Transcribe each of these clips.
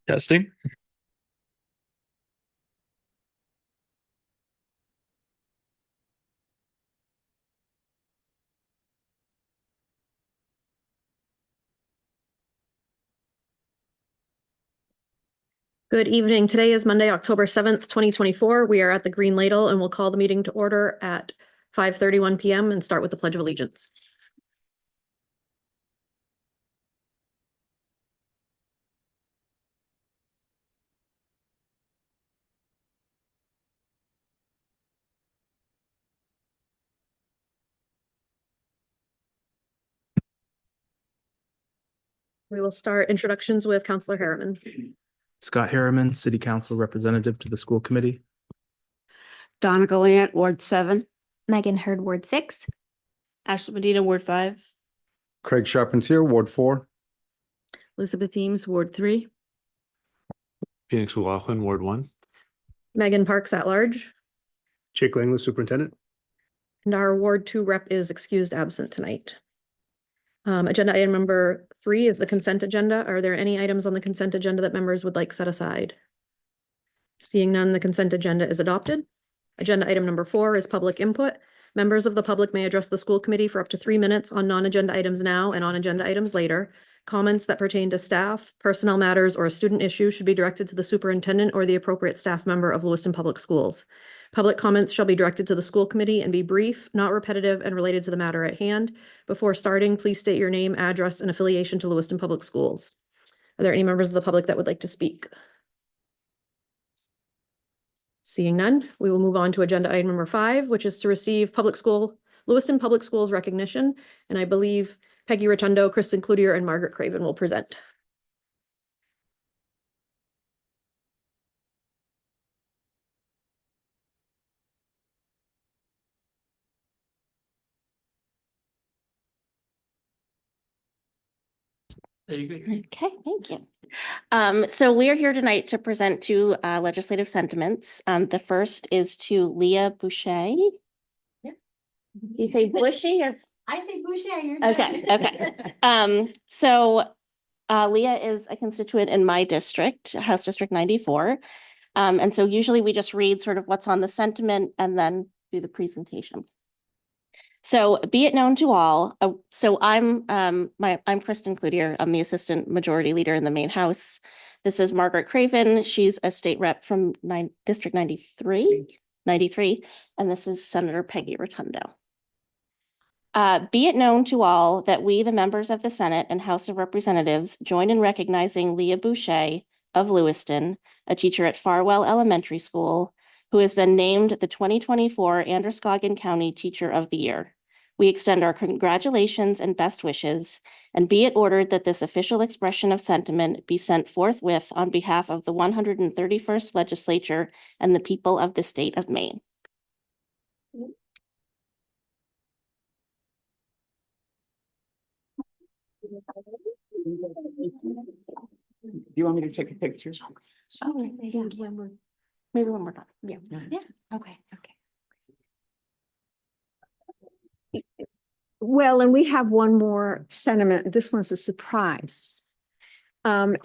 Testing. Good evening. Today is Monday, October 7th, 2024. We are at the Green Ladle and we'll call the meeting to order at 5:31 p.m. and start with the Pledge of Allegiance. We will start introductions with Councilor Harriman. Scott Harriman, City Council Representative to the School Committee. Donna Gallant, Ward 7. Megan Hurd, Ward 6. Ashley Medina, Ward 5. Craig Charpentier, Ward 4. Elizabeth Eames, Ward 3. Phoenix O'Loughlin, Ward 1. Megan Parks at large. Jake Langley, Superintendent. And our Ward 2 rep is excused absent tonight. Agenda item number 3 is the consent agenda. Are there any items on the consent agenda that members would like set aside? Seeing none, the consent agenda is adopted. Agenda item number 4 is public input. Members of the public may address the school committee for up to 3 minutes on non-agenda items now and on agenda items later. Comments that pertain to staff, personnel matters, or a student issue should be directed to the superintendent or the appropriate staff member of Lewiston Public Schools. Public comments shall be directed to the school committee and be brief, not repetitive, and related to the matter at hand. Before starting, please state your name, address, and affiliation to Lewiston Public Schools. Are there any members of the public that would like to speak? Seeing none, we will move on to agenda item number 5, which is to receive Lewiston Public Schools recognition. And I believe Peggy Rotundo, Kristen Cloutier, and Margaret Craven will present. There you go. Okay, thank you. So we are here tonight to present two legislative sentiments. The first is to Leah Boucher. Yeah. You say Bushy or? I say Boucher. You're Okay, good. okay. So Leah is a constituent in my district, House District 94. And so usually we just read sort of what's on the sentiment and then do the presentation. So be it known to all, so I'm Kristen Cloutier. I'm the Assistant Majority Leader in the main house. This is Margaret Craven. She's a state rep from District 93, and this is Senator Peggy Rotundo. Be it known to all that we, the members of the Senate and House of Representatives, join in recognizing Leah Boucher of Lewiston, a teacher at Farwell Elementary School, who has been named the 2024 Androscoggin County Teacher of the Year. We extend our congratulations and best wishes, and be it ordered that this official expression of sentiment be sent forthwith on behalf of the 131st Legislature and the people of the state of Maine. Do you want me to take a picture? Oh, maybe when we're done. Yeah. Okay. Well, and we have one more sentiment. This one's a surprise.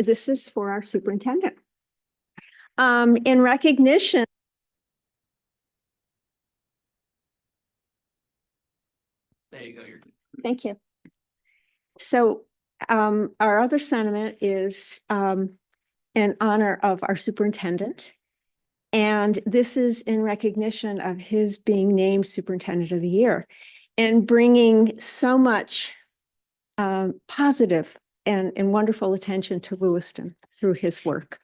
This is for our superintendent. In recognition. There you go. You're good. Thank you. So our other sentiment is in honor of our superintendent. And this is in recognition of his being named Superintendent of the Year and bringing so much positive and wonderful attention to Lewiston through his work.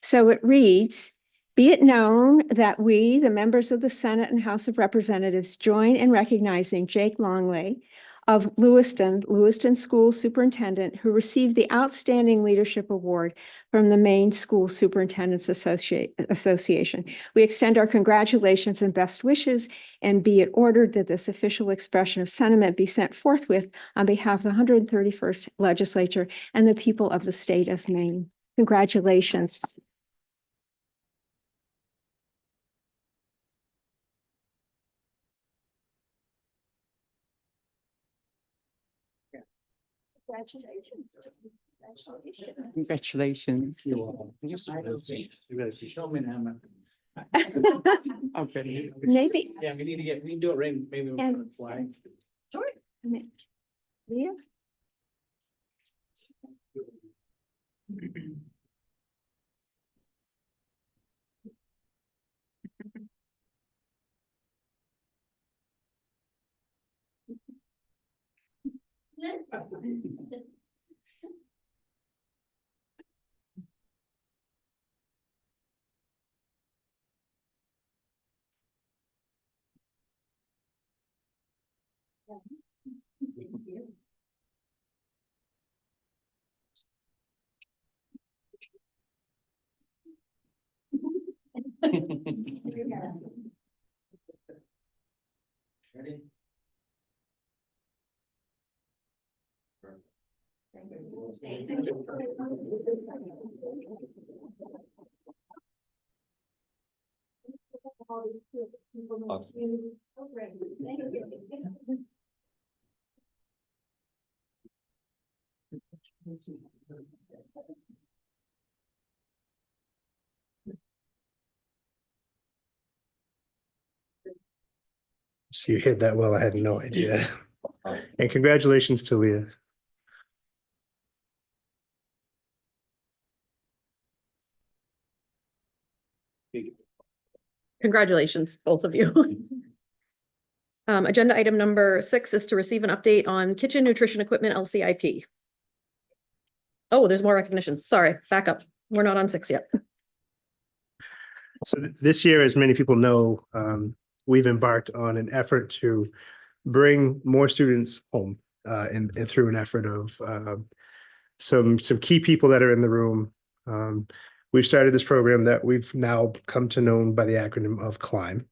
So it reads, be it known that we, the members of the Senate and House of Representatives, join in recognizing Jake Longley of Lewiston School Superintendent, who received the Outstanding Leadership Award from the Maine School Superintendents Association. We extend our congratulations and best wishes, and be it ordered that this official expression of sentiment be sent forthwith on behalf of the 131st Legislature and the people of the state of Maine. Congratulations. Congratulations. Congratulations. Okay. Maybe. Yeah, we can do it right, maybe with the flags. Sure. Leah? So you hit that well. I had no idea. And congratulations to Leah. Congratulations, both of you. Agenda item number 6 is to receive an update on kitchen nutrition equipment LCIP. Oh, there's more recognitions. Sorry, back up. We're not on 6 yet. So this year, as many people know, we've embarked on an effort to bring more students home and through an effort of some key people that are in the room. We've started this program that we've now come to know by the acronym of CLIMB.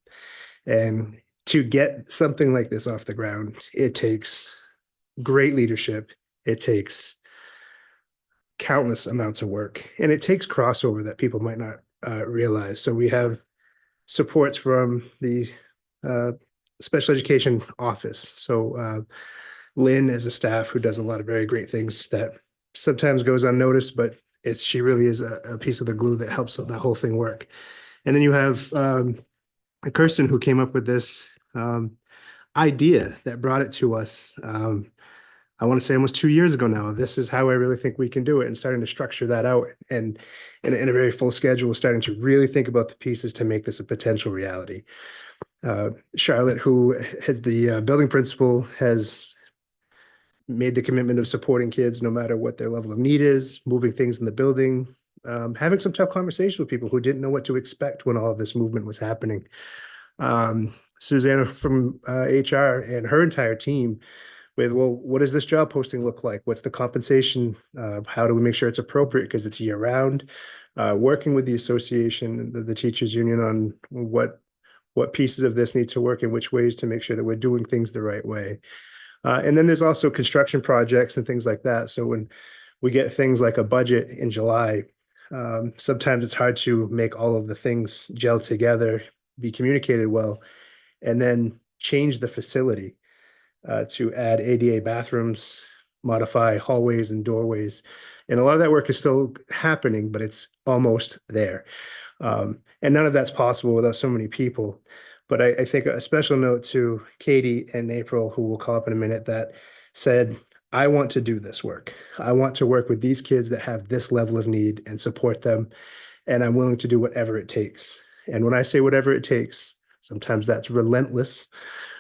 And to get something like this off the ground, it takes great leadership. It takes countless amounts of work, and it takes crossover that people might not realize. So we have supports from the special education office. So Lynn is a staff who does a lot of very great things that sometimes goes unnoticed, but she really is a piece of the glue that helps the whole thing work. And then you have Kirsten, who came up with this idea that brought it to us. I want to say almost 2 years ago now. This is how I really think we can do it, and starting to structure that out and in a very full schedule, starting to really think about the pieces to make this a potential reality. Charlotte, who is the building principal, has made the commitment of supporting kids no matter what their level of need is, moving things in the building, having some tough conversations with people who didn't know what to expect when all of this movement was happening. Susanna from HR and her entire team with, well, what does this job posting look like? What's the compensation? How do we make sure it's appropriate because it's year round? Working with the association, the teachers union on what pieces of this need to work in which ways to make sure that we're doing things the right way. And then there's also construction projects and things like that. So when we get things like a budget in July, sometimes it's hard to make all of the things gel together, be communicated well, and then change the facility to add ADA bathrooms, modify hallways and doorways. And a lot of that work is still happening, but it's almost there. And none of that's possible without so many people. But I think a special note to Katie and April, who will call up in a minute, that said, I want to do this work. I want to work with these kids that have this level of need and support them. And I'm willing to do whatever it takes. And when I say whatever it takes, sometimes that's relentless,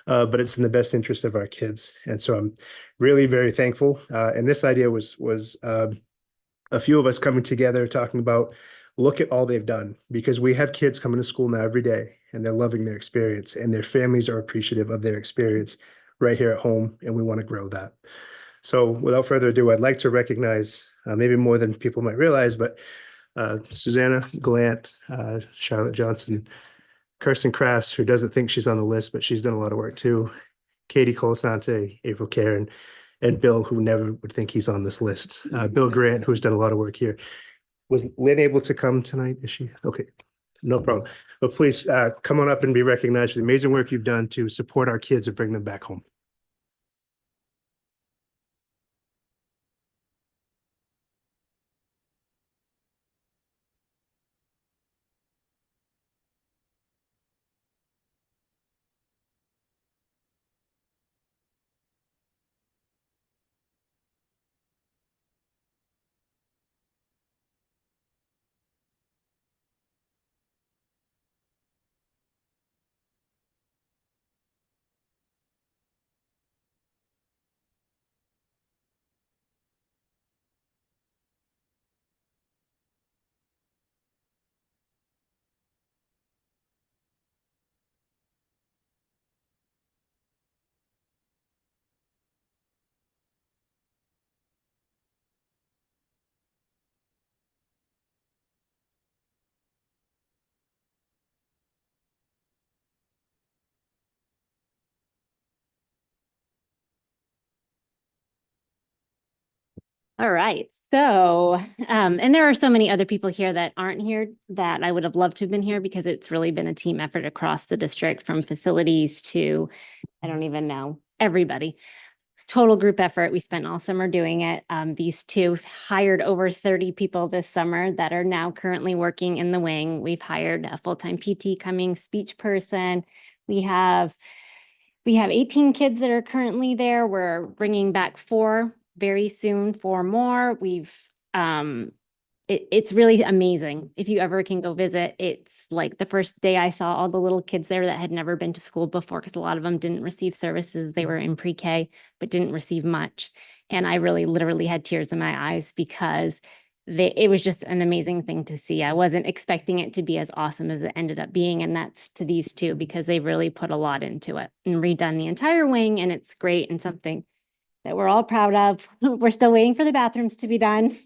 but it's in the best interest of our kids. And so I'm really very thankful. And this idea was a few of us coming together talking about, look at all they've done, because we have kids coming to school now every day and they're loving their experience and their families are appreciative of their experience right here at home. And we want to grow that. So without further ado, I'd like to recognize maybe more than people might realize, but Susanna Glant, Charlotte Johnson, Kirsten Crafts, who doesn't think she's on the list, but she's done a lot of work too. Katie Colasante, April Karen, and Bill, who never would think he's on this list. Bill Grant, who's done a lot of work here. Was Lynn able to come tonight? Is she? Okay, no problem. But please come on up and be recognized for the amazing work you've done to support our kids and bring them back home. All right, so, and there are so many other people here that aren't here that I would have loved to have been here because it's really been a team effort across the district from facilities to, I don't even know, everybody. Total group effort. We spent all summer doing it. These two hired over 30 people this summer that are now currently working in the wing. We've hired a full-time PT coming, speech person. We have 18 kids that are currently there. We're bringing back 4 very soon, 4 more. It's really amazing. If you ever can go visit, it's like the first day I saw all the little kids there that had never been to school before, because a lot of them didn't receive services. They were in pre-K, but didn't receive much. And I really literally had tears in my eyes because it was just an amazing thing to see. I wasn't expecting it to be as awesome as it ended up being. And that's to these two, because they really put a lot into it and redone the entire wing. And it's great and something that we're all proud of. We're still waiting for the bathrooms to be done.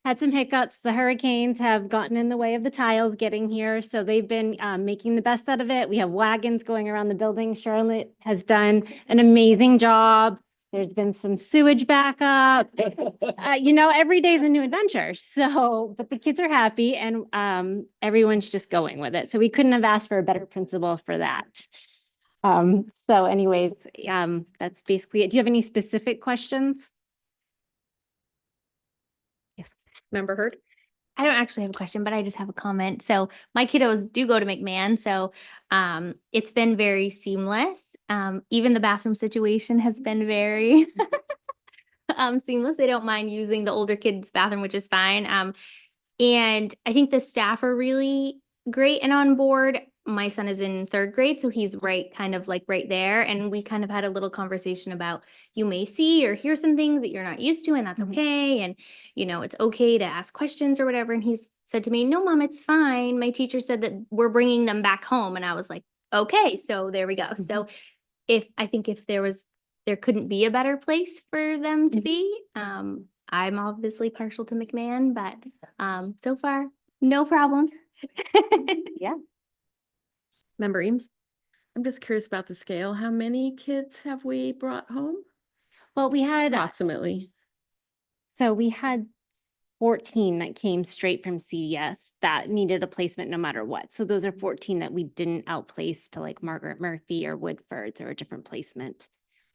Had some hiccups. The hurricanes have gotten in the way of the tiles getting here. So they've been making the best out of it. We have wagons going around the building. Charlotte has done an amazing job. There's been some sewage backup. Every day's a new adventure. So, but the kids are happy and everyone's just going with it. So we couldn't have asked for a better principal for that. So anyways, that's basically it. Do you have any specific questions? Yes. Member Heard? I don't actually have a question, but I just have a comment. So my kiddos do go to McMahon, so it's been very seamless. Even the bathroom situation has been very seamless. They don't mind using the older kids' bathroom, which is fine. And I think the staff are really great and on board. My son is in 3rd grade, so he's right there. And we kind of had a little conversation about, you may see or hear some things that you're not used to, and that's okay. And, it's okay to ask questions or whatever. And he's said to me, "No, Mom, it's fine. My teacher said that we're bringing them back home." And I was like, okay, so there we go. So if there couldn't be a better place for them to be. I'm obviously partial to McMahon, but so far, no problems. Yeah. Member Eames? I'm just curious about the scale. How many kids have we brought home? Well, we had Approximately. 14 that came straight from CDS that needed a placement no matter what. So those are 14 that we didn't outplace to like Margaret Murphy or Woodford's or a different placement.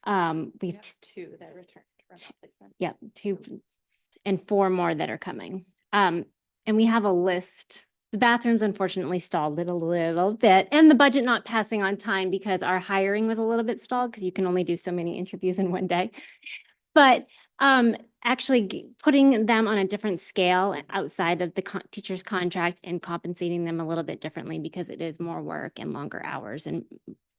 We've 2 that returned from outplacement. Yeah, 2 and 4 more that are coming. And we have a list. The bathrooms unfortunately stalled it a little bit, and the budget not passing on time because our hiring was a little bit stalled because you can only do so many interviews in one day. But actually putting them on a different scale outside of the teacher's contract and compensating them a little bit differently because it is more work and longer hours and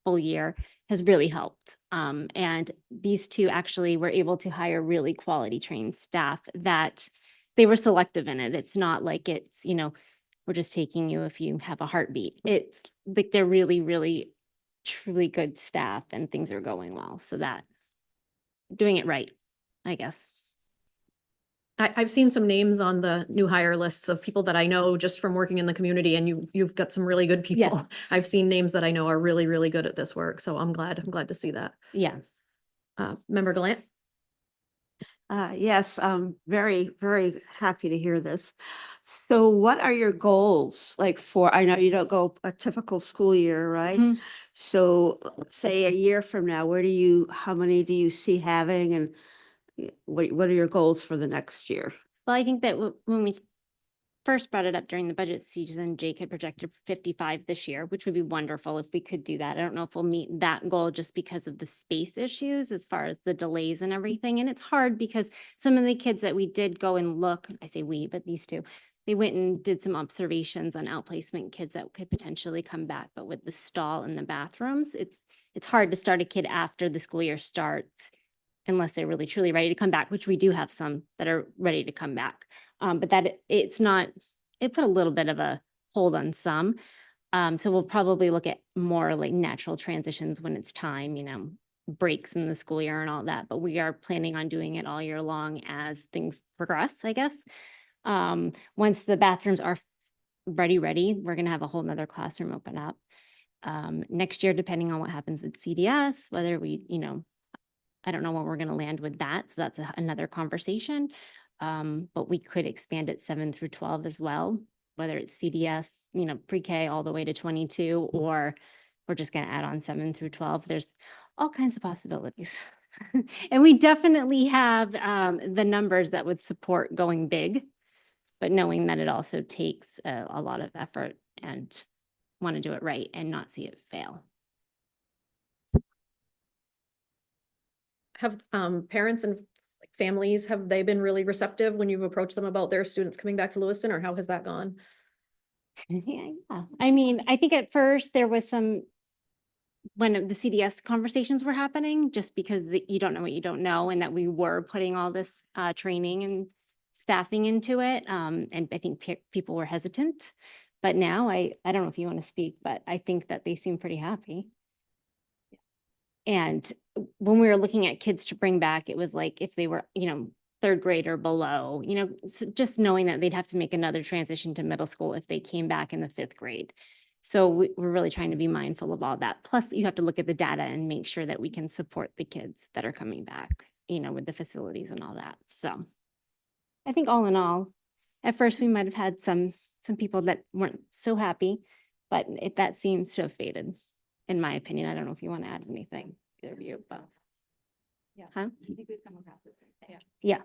full year has really helped. And these two actually were able to hire really quality trained staff that they were selective in it. It's not like it's, we're just taking you if you have a heartbeat. It's like they're really, really, truly good staff and things are going well. So that doing it right, I guess. I've seen some names on the new hire lists of people that I know just from working in the community, and you've got some really good people. Yeah. I've seen names that I know are really, really good at this work, so I'm glad to see that. Yeah. Member Gallant? Yes, I'm very, very happy to hear this. So what are your goals I know you don't go a typical school year, right? Mhm. So say a year from now, how many do you see having, and what are your goals for the next year? Well, I think that when we first brought it up during the budget season, Jake had projected 55 this year, which would be wonderful if we could do that. I don't know if we'll meet that goal just because of the space issues as far as the delays and everything. And it's hard because some of the kids that we did go and look, I say we, but these two, they went and did some observations on outplacement kids that could potentially come back. But with the stall in the bathrooms, it's hard to start a kid after the school year starts unless they're really truly ready to come back, which we do have some that are ready to come back. But that it put a little bit of a hold on some. So we'll probably look at more like natural transitions when it's time, breaks in the school year and all that. But we are planning on doing it all year long as things progress, I guess. Once the bathrooms are ready, we're going to have a whole nother classroom open up. Next year, depending on what happens with CDS, whether we, I don't know when we're going to land with that. So that's another conversation. but we could expand it 7 through 12 as well, whether it's CDS, pre-K all the way to 22, or we're just going to add on 7 through 12. There's all kinds of possibilities. And we definitely have the numbers that would support going big, but knowing that it also takes a lot of effort and want to do it right and not see it fail. Have parents and families, have they been really receptive when you've approached them about their students coming back to Lewiston, or how has that gone? Yeah. I mean, I think at first there was some, when the CDS conversations were happening, just because you don't know what you don't know, and that we were putting all this training and staffing into it. And I think people were hesitant, but now I don't know if you want to speak, but I think that they seem pretty happy. And when we were looking at kids to bring back, it was like if they were, third grade or below, just knowing that they'd have to make another transition to middle school if they came back in the 5th grade. So we're really trying to be mindful of all that. Plus, you have to look at the data and make sure that we can support the kids that are coming back, with the facilities and all that. So I think all in all, at first we might have had some people that weren't so happy, but that seems to have faded, in my opinion. I don't know if you want to add anything, either of you, but. Yeah. Huh? I think we've come across this. Yeah. Yeah.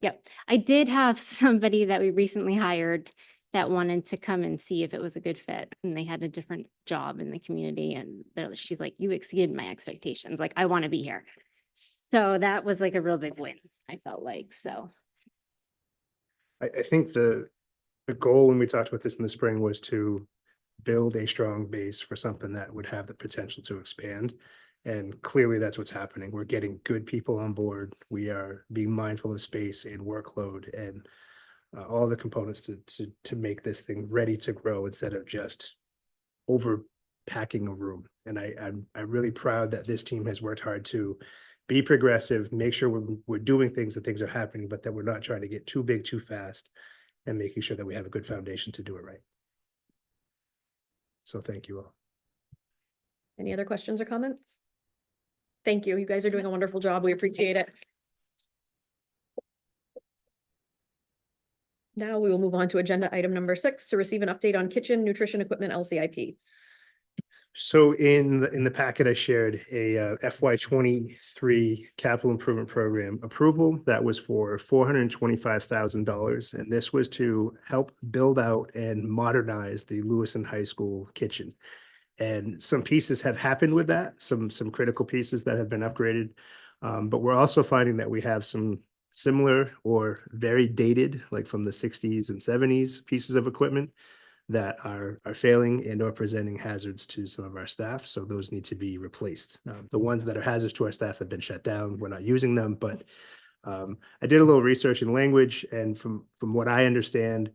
Yep. I did have somebody that we recently hired that wanted to come and see if it was a good fit, and they had a different job in the community, and she's like, you exceeded my expectations. Like, I want to be here. So that was like a real big win, I felt like. So I think the goal when we talked about this in the spring was to build a strong base for something that would have the potential to expand. And clearly that's what's happening. We're getting good people on board. We are being mindful of space and workload and all the components to make this thing ready to grow instead of just overpacking a room. And I'm really proud that this team has worked hard to be progressive, make sure we're doing things, that things are happening, but that we're not trying to get too big too fast, and making sure that we have a good foundation to do it right. So thank you all. Any other questions or comments? Thank you. You guys are doing a wonderful job. We appreciate it. Now we will move on to agenda item number 6, to receive an update on kitchen nutrition equipment LCIP. So in the packet, I shared a FY23 capital improvement program approval that was for $425,000. And this was to help build out and modernize the Lewiston High School kitchen. And some pieces have happened with that, some critical pieces that have been upgraded. But we're also finding that we have some similar or very dated, like from the 60s and 70s pieces of equipment that are failing and or presenting hazards to some of our staff. So those need to be replaced. The ones that are hazards to our staff have been shut down. We're not using them, but I did a little research in language, and from what I understand,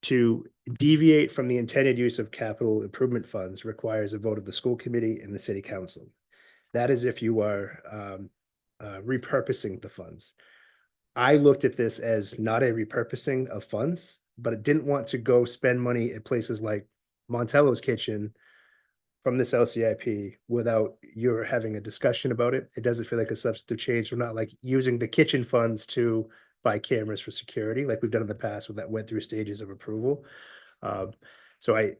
to deviate from the intended use of capital improvement funds requires a vote of the school committee and the city council. That is if you are repurposing the funds. I looked at this as not a repurposing of funds, but I didn't want to go spend money at places like Montello's Kitchen from this LCIP without you're having a discussion about it. It doesn't feel like a substantive change. We're not like using the kitchen funds to buy cameras for security like we've done in the past, that went through stages of approval. So I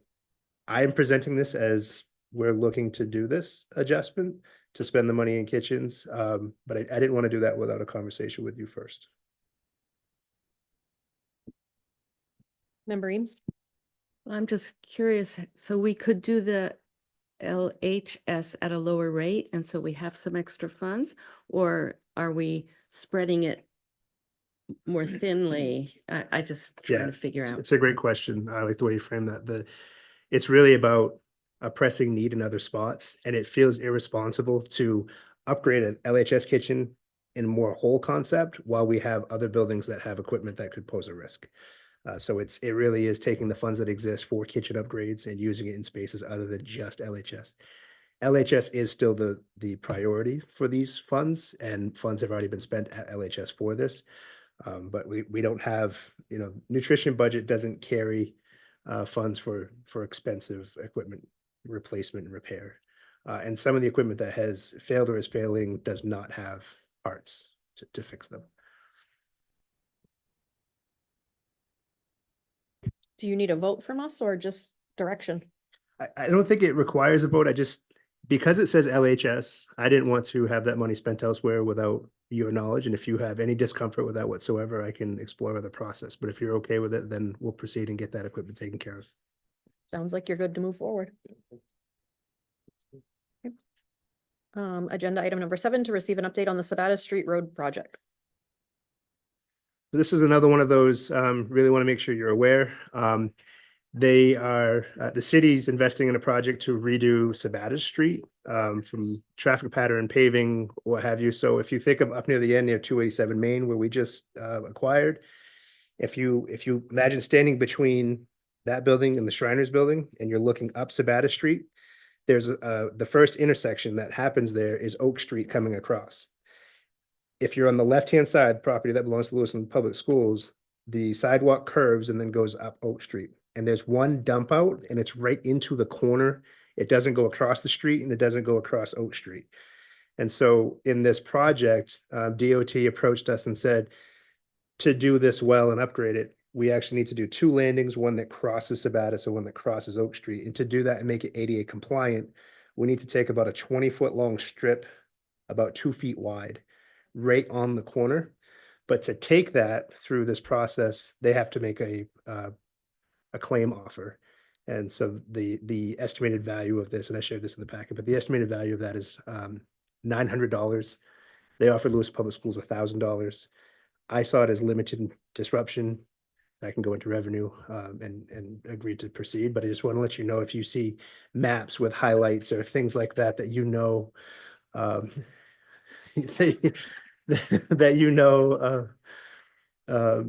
am presenting this as we're looking to do this adjustment to spend the money in kitchens. But I didn't want to do that without a conversation with you first. Member Eames? I'm just curious, so we could do the LHS at a lower rate, and so we have some extra funds, or are we spreading it more thinly? I just trying to figure out. It's a great question. I like the way you frame that. It's really about a pressing need in other spots, and it feels irresponsible to upgrade an LHS kitchen in a more whole concept while we have other buildings that have equipment that could pose a risk. So it really is taking the funds that exist for kitchen upgrades and using it in spaces other than just LHS. LHS is still the priority for these funds, and funds have already been spent at LHS for this. But we don't have, nutrition budget doesn't carry funds for expensive equipment replacement and repair. And some of the equipment that has failed or is failing does not have parts to fix them. Do you need a vote from us or just direction? I don't think it requires a vote. I just, because it says LHS, I didn't want to have that money spent elsewhere without your knowledge. And if you have any discomfort with that whatsoever, I can explore the process. But if you're okay with it, then we'll proceed and get that equipment taken care of. Sounds like you're good to move forward. Okay. Agenda item number 7, to receive an update on the Sabata Street Road project. This is another one of those, really want to make sure you're aware. They are, the city's investing in a project to redo Sabata Street, from traffic pattern, paving, what have you. So if you think of up near the end near 287 Main, where we just acquired, if you imagine standing between that building and the Shriners Building, and you're looking up Sabata Street, there's the first intersection that happens there is Oak Street coming across. If you're on the left-hand side, property that belongs to Lewiston Public Schools, the sidewalk curves and then goes up Oak Street. And there's one dump out and it's right into the corner. It doesn't go across the street and it doesn't go across Oak Street. And so in this project, DOT approached us and said, to do this well and upgrade it, we actually need to do 2 landings, one that crosses Sabata, so one that crosses Oak Street. And to do that and make it ADA compliant, we need to take about a 20-foot long strip, about 2 feet wide, right on the corner. But to take that through this process, they have to make a claim offer. And so the estimated value of this, and I shared this in the packet, but the estimated value of that is $900. They offered Lewis Public Schools $1,000. I saw it as limited disruption. That can go into revenue, and agreed to proceed. But I just want to let you know, if you see maps with highlights or things like that, that you know, that you know, I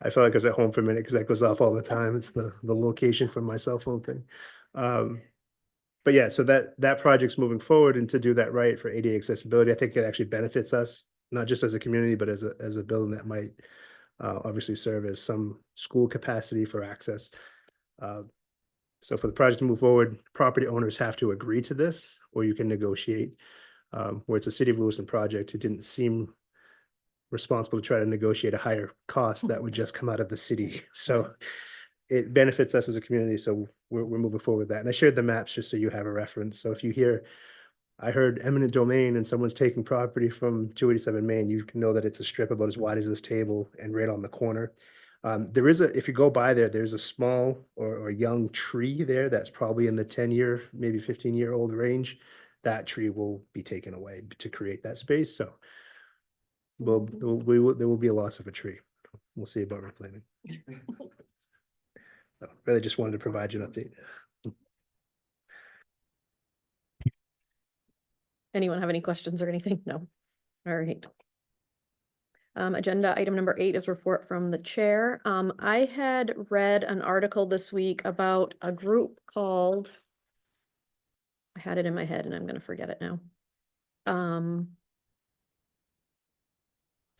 felt like I was at home for a minute because that goes off all the time. It's the location for my cell phone thing. But yeah, so that project's moving forward, and to do that right for ADA accessibility, I think it actually benefits us, not just as a community, but as a building that might obviously serve as some school capacity for access. So for the project to move forward, property owners have to agree to this, or you can negotiate. Where it's a City of Lewiston project, it didn't seem responsible to try to negotiate a higher cost that would just come out of the city. So it benefits us as a community. So we're moving forward with that. And I shared the maps just so you have a reference. So if you hear, I heard eminent domain and someone's taking property from 287 Main, you can know that it's a strip about as wide as this table and right on the corner. There is if you go by there, there's a small or young tree there that's probably in the 10-year, maybe 15-year-old range. That tree will be taken away to create that space. So there will be a loss of a tree. We'll see about replanting. So, really just wanted to provide you an update. Anyone have any questions or anything? No. All right. Agenda item number 8 is report from the chair. I had read an article this week about a group called, I had it in my head and I'm going to forget it now.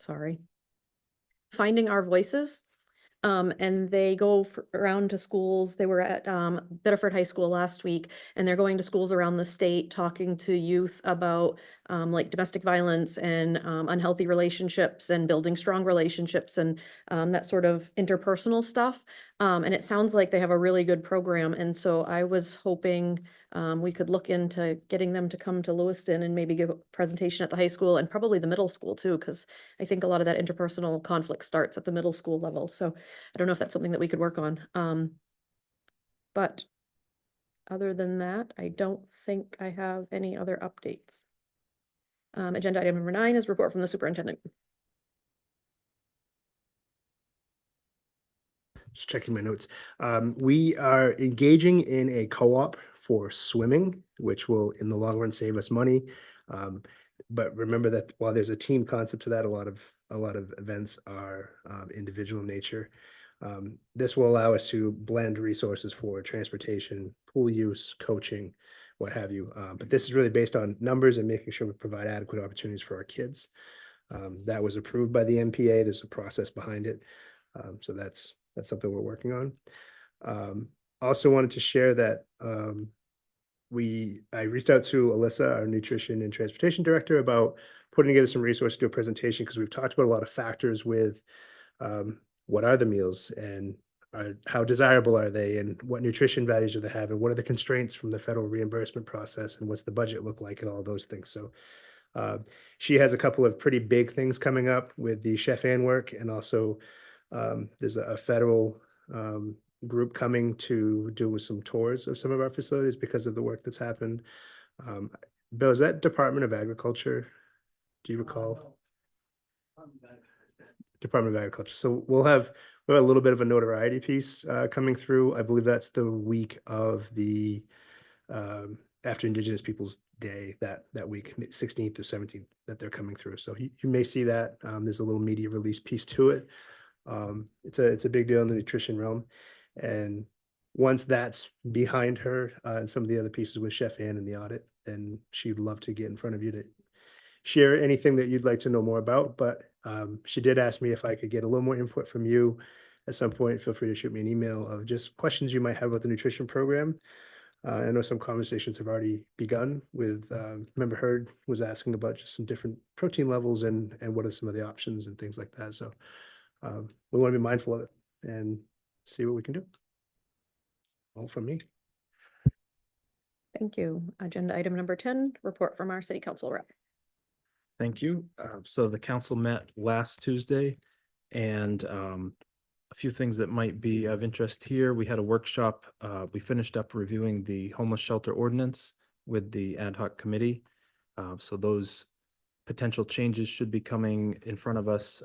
Sorry. Finding Our Voices. And they go around to schools. They were at Biddeford High School last week, and they're going to schools around the state, talking to youth about like domestic violence and unhealthy relationships and building strong relationships and that sort of interpersonal stuff. And it sounds like they have a really good program. And so I was hoping we could look into getting them to come to Lewiston and maybe give a presentation at the high school and probably the middle school too, because I think a lot of that interpersonal conflict starts at the middle school level. So I don't know if that's something that we could work on. But other than that, I don't think I have any other updates. Agenda item number 9 is report from the superintendent. Just checking my notes. We are engaging in a co-op for swimming, which will in the long run save us money. But remember that while there's a team concept to that, a lot of events are individual in nature. This will allow us to blend resources for transportation, pool use, coaching, what have you. But this is really based on numbers and making sure we provide adequate opportunities for our kids. That was approved by the MPA. There's a process behind it. So that's something we're working on. Also wanted to share that I reached out to Alyssa, our nutrition and transportation director, about putting together some resources to do a presentation, because we've talked about a lot of factors with what are the meals and how desirable are they, and what nutrition values do they have, and what are the constraints from the federal reimbursement process, and what's the budget look like, and all those things. So she has a couple of pretty big things coming up with the Chef Ann work, and also there's a federal group coming to do some tours of some of our facilities because of the work that's happened. Bill, is that Department of Agriculture? Do you recall? Department of Agriculture. So we'll have a little bit of a notoriety piece coming through. I believe that's the week of the after Indigenous Peoples Day, that week, 16th or 17th, that they're coming through. So you may see that. There's a little media release piece to it. It's a big deal in the nutrition realm. And once that's behind her and some of the other pieces with Chef Ann and the audit, then she'd love to get in front of you to share anything that you'd like to know more about. But she did ask me if I could get a little more input from you at some point. Feel free to shoot me an email of just questions you might have about the nutrition program. I know some conversations have already begun with, Member Heard was asking about just some different protein levels and what are some of the options and things like that. So we want to be mindful of it and see what we can do. All from me. Thank you. Agenda item number 10, report from our city council rep. Thank you. So the council met last Tuesday, and a few things that might be of interest here. We had a workshop. We finished up reviewing the homeless shelter ordinance with the ad hoc committee. So those potential changes should be coming in front of us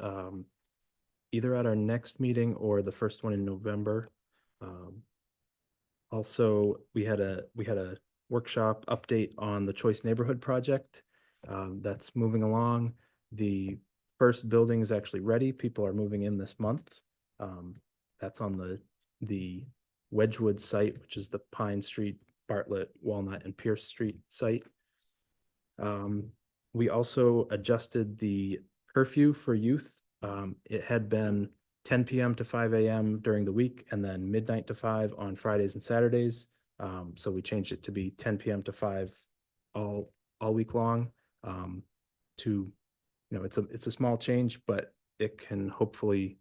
either at our next meeting or the first one in November. Also, we had a workshop update on the Choice Neighborhood Project. That's moving along. The first building is actually ready. People are moving in this month. That's on the Wedgwood site, which is the Pine Street, Bartlett, Walnut, and Pierce Street site. We also adjusted the curfew for youth. It had been 10 p.m. to 5 a.m. during the week, and then midnight to 5 on Fridays and Saturdays. So we changed it to be 10 p.m. to 5 all week long. It's a small change, but it can hopefully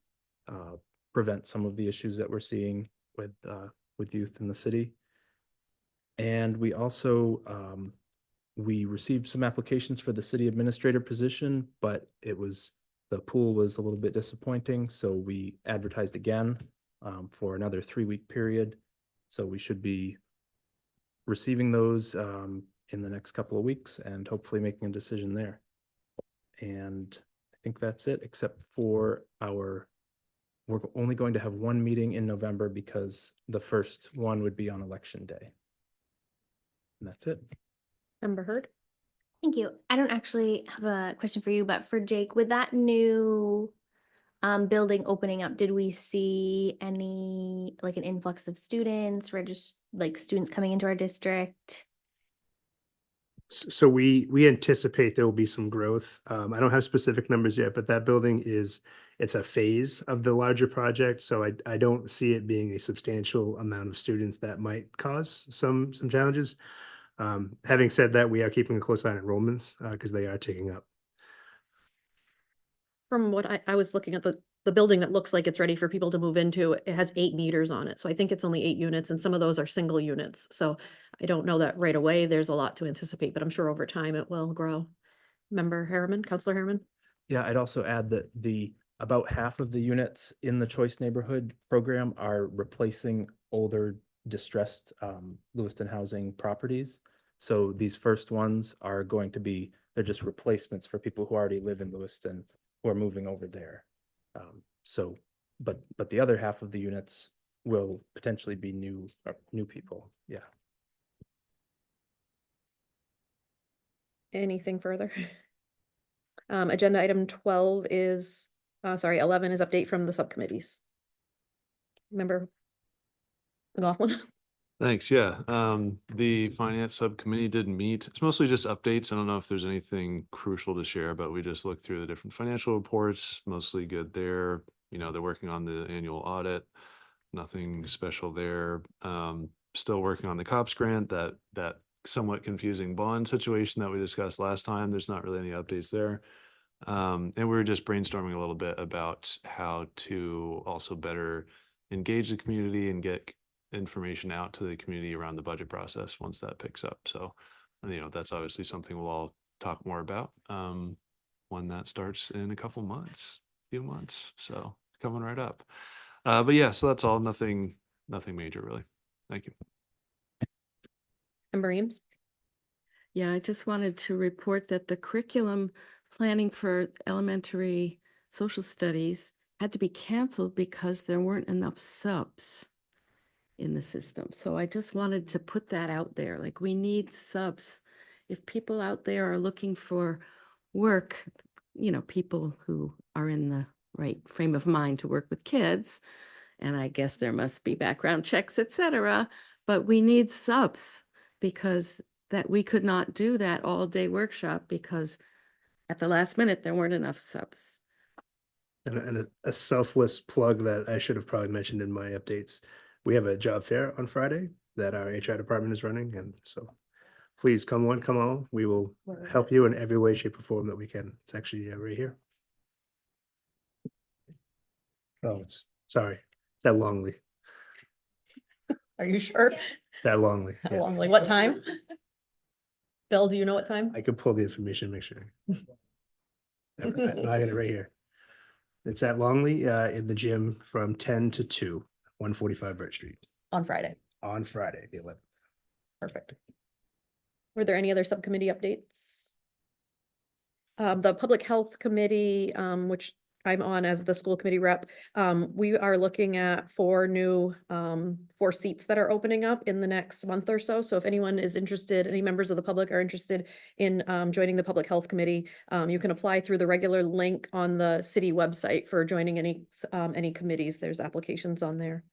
prevent some of the issues that we're seeing with youth in the city. And we also we received some applications for the city administrator position, but the pool was a little bit disappointing, so we advertised again for another 3-week period. So we should be receiving those in the next couple of weeks and hopefully making a decision there. And I think that's it, except for we're only going to have one meeting in November because the first one would be on election day. And that's it. Member Heard? Thank you. I don't actually have a question for you, but for Jake, with that new building opening up, did we see any like an influx of students, students coming into our district? So we anticipate there will be some growth. I don't have specific numbers yet, but that building it's a phase of the larger project. So I don't see it being a substantial amount of students that might cause some challenges. Having said that, we are keeping a close eye on enrollments because they are ticking up. From what I was looking at the building that looks like it's ready for people to move into, it has 8 meters on it. So I think it's only 8 units, and some of those are single units. So I don't know that right away there's a lot to anticipate, but I'm sure over time it will grow. Member Harriman, Councilor Harriman? Yeah, I'd also add that about half of the units in the Choice Neighborhood program are replacing older distressed Lewiston housing properties. So these first ones are going to be, they're just replacements for people who already live in Lewiston who are moving over there. But the other half of the units will potentially be new people. Yeah. Anything further? Agenda item 12 is, 11 is update from the subcommittees. Member McLaughlin? Thanks. Yeah. The finance subcommittee didn't meet. It's mostly just updates. I don't know if there's anything crucial to share, but we just looked through the different financial reports, mostly good there. They're working on the annual audit. Nothing special there. Still working on the COPS grant, that somewhat confusing bond situation that we discussed last time. There's not really any updates there. And we were just brainstorming a little bit about how to also better engage the community and get information out to the community around the budget process once that picks up. So, that's obviously something we'll all talk more about when that starts in a few months. So coming right up. But yeah, so that's all. Nothing major really. Thank you. Member Eames? Yeah, I just wanted to report that the curriculum planning for elementary social studies had to be canceled because there weren't enough subs in the system. So I just wanted to put that out there, like we need subs. If people out there are looking for work, people who are in the right frame of mind to work with kids, and I guess there must be background checks, etc. But we need subs because that we could not do that all-day workshop because at the last minute there weren't enough subs. And a selfless plug that I should have probably mentioned in my updates. We have a job fair on Friday that our HR department is running, and so please come one, come all. We will help you in every way, shape, or form that we can. It's actually right here. Oh, sorry. It's at Longley. Are you sure? It's at Longley. Yes. Longley, what time? Bill, do you know what time? I could pull the information, make sure. I got it right here. It's at Longley in the gym from 10 to 2, 145 Birch Street On Friday. on Friday, the 11th. Perfect. Were there any other subcommittee updates? The Public Health Committee, which I'm on as the school committee rep, we are looking at 4 seats that are opening up in the next month or so. So if anyone is interested, any members of the public are interested in joining the Public Health Committee, you can apply through the regular link on the city website for joining any committees. There's applications on there.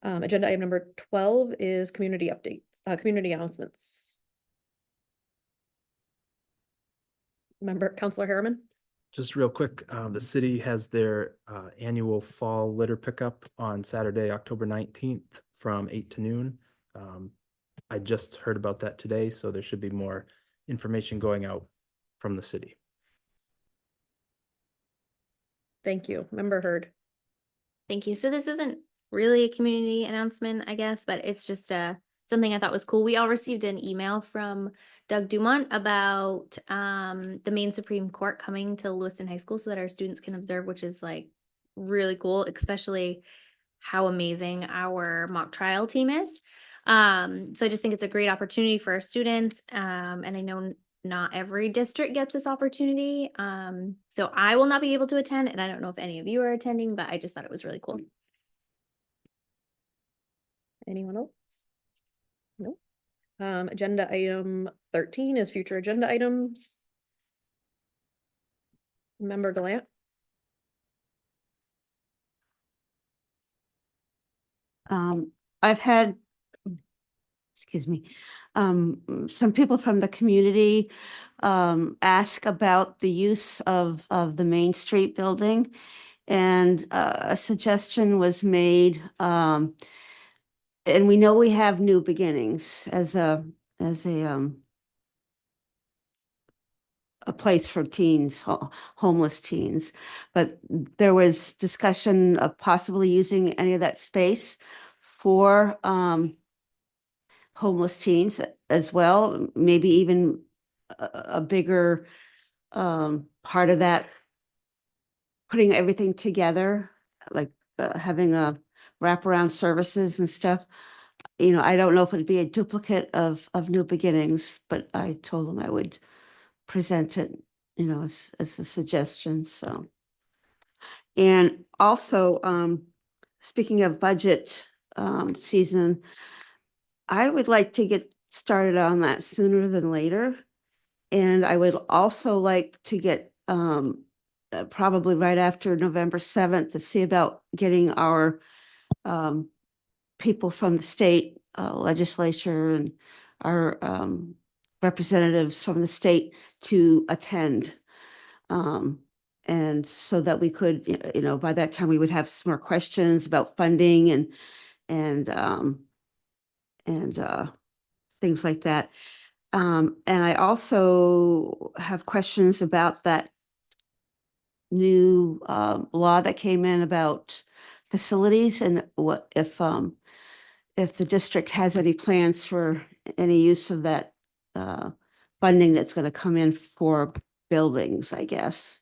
Agenda item number 12 is community updates, community announcements. Member Counselor Harriman? Just real quick, the city has their annual fall litter pickup on Saturday, October 19th from 8 to noon. I just heard about that today, so there should be more information going out from the city. Thank you. Member Hurd. Thank you. So this isn't really a community announcement, I guess, but it's just something I thought was cool. We all received an email from Doug Dumont about the Maine Supreme Court coming to Lewiston High School so that our students can observe, which is like really cool, especially how amazing our mock trial team is. So I just think it's a great opportunity for our students. And I know not every district gets this opportunity. So I will not be able to attend, and I don't know if any of you are attending, but I just thought it was really cool. Anyone else? No. Agenda item 13 is future agenda items. Member Gallant. I've had, excuse me, some people from the community ask about the use of the Main Street building. And a suggestion was made, and we know we have New Beginnings as a place for teens, homeless teens. But there was discussion of possibly using any of that space for homeless teens as well, maybe even a bigger part of that, putting everything together, like having a wraparound services and stuff. I don't know if it'd be a duplicate of New Beginnings, but I told them I would present it, as a suggestion, so. And also, speaking of budget season, I would like to get started on that sooner than later. And I would also like to get probably right after November 7th to see about getting our people from the state legislature and our representatives from the state to attend. And so that we could, by that time we would have some more questions about funding and things like that. And I also have questions about that new law that came in about facilities and what if the district has any plans for any use of that funding that's going to come in for buildings, I guess.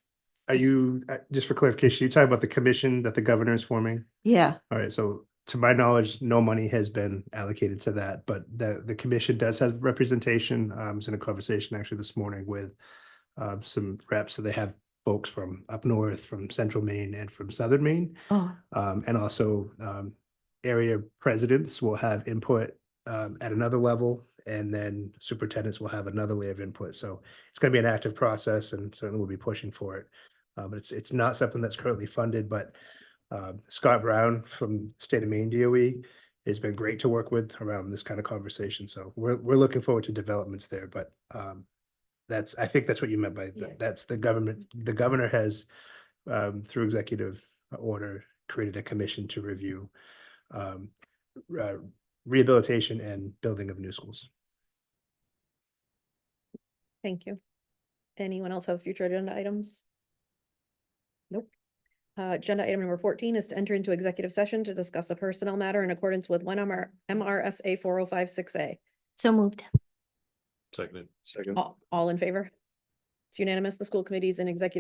Are you, just for clarification, you talking about the commission that the governor is forming? Yeah, All right, so to my knowledge, no money has been allocated to that, but the commission does have representation. I was in a conversation actually this morning with some reps, so they have folks from up north, from central Maine and from southern Maine. oh, And also area presidents will have input at another level, and then superintendents will have another layer of input. So it's going to be an active process, and certainly we'll be pushing for it. But it's not something that's currently funded, but Scott Brown from state of Maine DOE has been great to work with around this kind of conversation. So we're looking forward to developments there, but I think that's what you meant by Yeah. that's the government. The governor has through executive order created a commission to review rehabilitation and building of new schools. Thank you. Anyone else have future agenda items? Nope. Agenda item number 14 is to enter into executive session to discuss a personnel matter in accordance with MRSA 4056A. So moved. Seconded. Second. All in favor? It's unanimous. The school committee is in executive